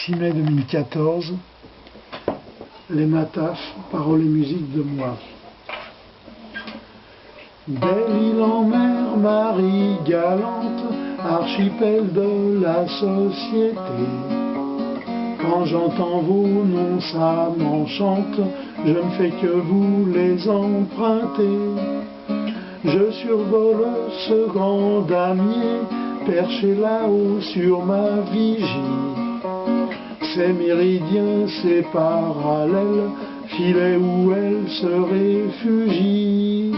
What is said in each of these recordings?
6 mai 2014, les Mataf, paroles et musique de moi. Belle île en mer, Marie galante, archipel de la société. Quand j'entends vos noms, ça m'enchante, je ne fais que vous les emprunter. Je survole ce grand damier, perché là-haut sur ma vigie. C'est méridien, c'est parallèle, filet où elle se réfugie.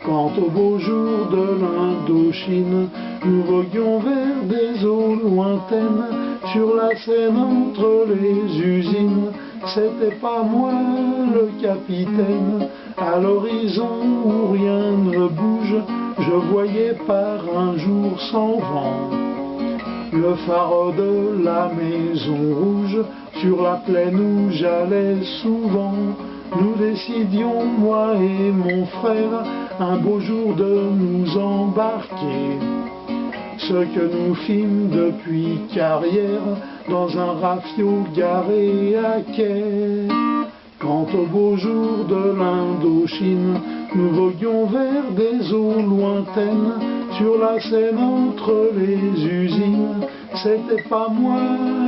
Quand au beau jour de l'Indochine, nous voguions vers des eaux lointaines, sur la Seine entre les usines, c'était pas moi le capitaine. À l'horizon où rien ne bouge, je voyais par un jour sans vent le phare de la Maison Rouge, sur la plaine où j'allais souvent. Nous décidions, moi et mon frère, un beau jour de nous embarquer. Ce que nous fîmes depuis Carrière, dans un rafio garé à quai. Quand au beau jour de l'Indochine, nous voguions vers des eaux lointaines, sur la Seine entre les usines, c'était pas moi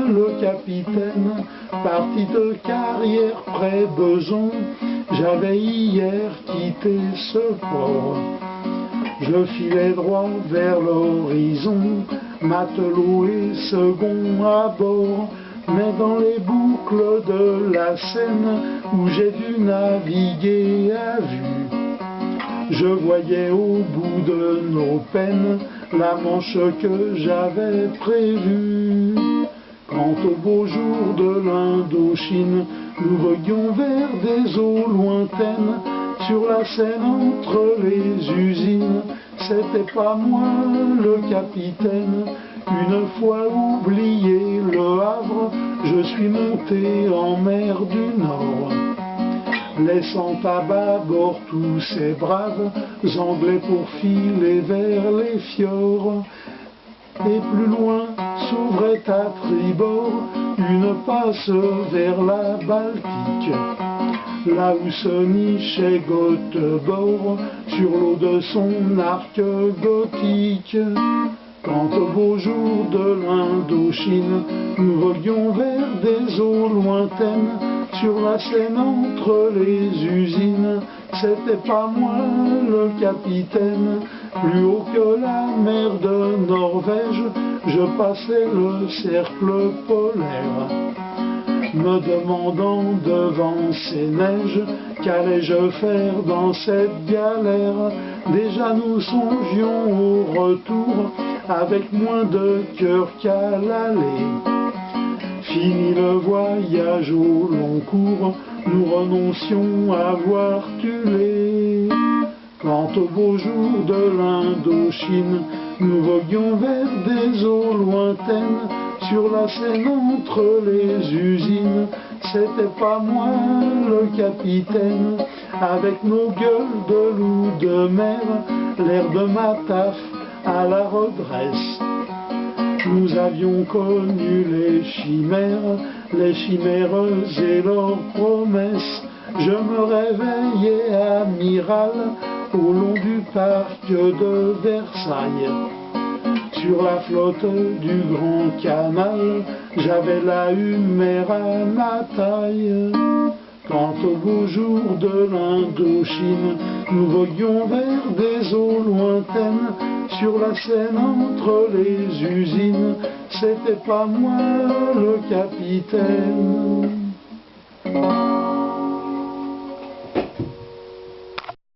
le capitaine. Parti de Carrière près Beson, j'avais hier quitté ce port. Je filais droit vers l'horizon, matelot et second à bord. Mais dans les boucles de la Seine, où j'ai dû naviguer à vue, je voyais au bout de nos peines la Manche que j'avais prévue. Quand au beau jour de l'Indochine, nous voguions vers des eaux lointaines, sur la Seine entre les usines, c'était pas moi le capitaine. Une fois oublié le Havre, je suis monté en mer du Nord, laissant à bâbord tous ces braves Anglais pour filer vers les fjords. Et plus loin s'ouvrait à tribord une passe vers la Baltique, là où se nichait Göteborg sur l'eau de son arc gothique. Quand au beau jour de l'Indochine, nous voguions vers des eaux lointaines, sur la Seine entre les usines, c'était pas moi le capitaine. Plus haut que la mer de Norvège, je passais le cercle polaire, me demandant devant ces neiges, qu'allais-je faire dans cette galère. Déjà nous songions au retour, avec moins de cœur qu'à l'aller. Fini le voyage au long cours, nous renoncions à voir Tulé. Quand au beau jour de l'Indochine, nous voguions vers des eaux lointaines, sur la Seine entre les usines, c'était pas moi le capitaine. Avec nos gueules de loup de mer, l'air de Mataf à la redresse, nous avions connu les chimères et leurs promesses. Je me réveillais amiral au long du parc de Versailles. Sur la flotte du Grand Canal, j'avais la une mer à ma taille. Quand au beau jour de l'Indochine, nous voguions vers des eaux lointaines, sur la Seine entre les usines, c'était pas moi le capitaine.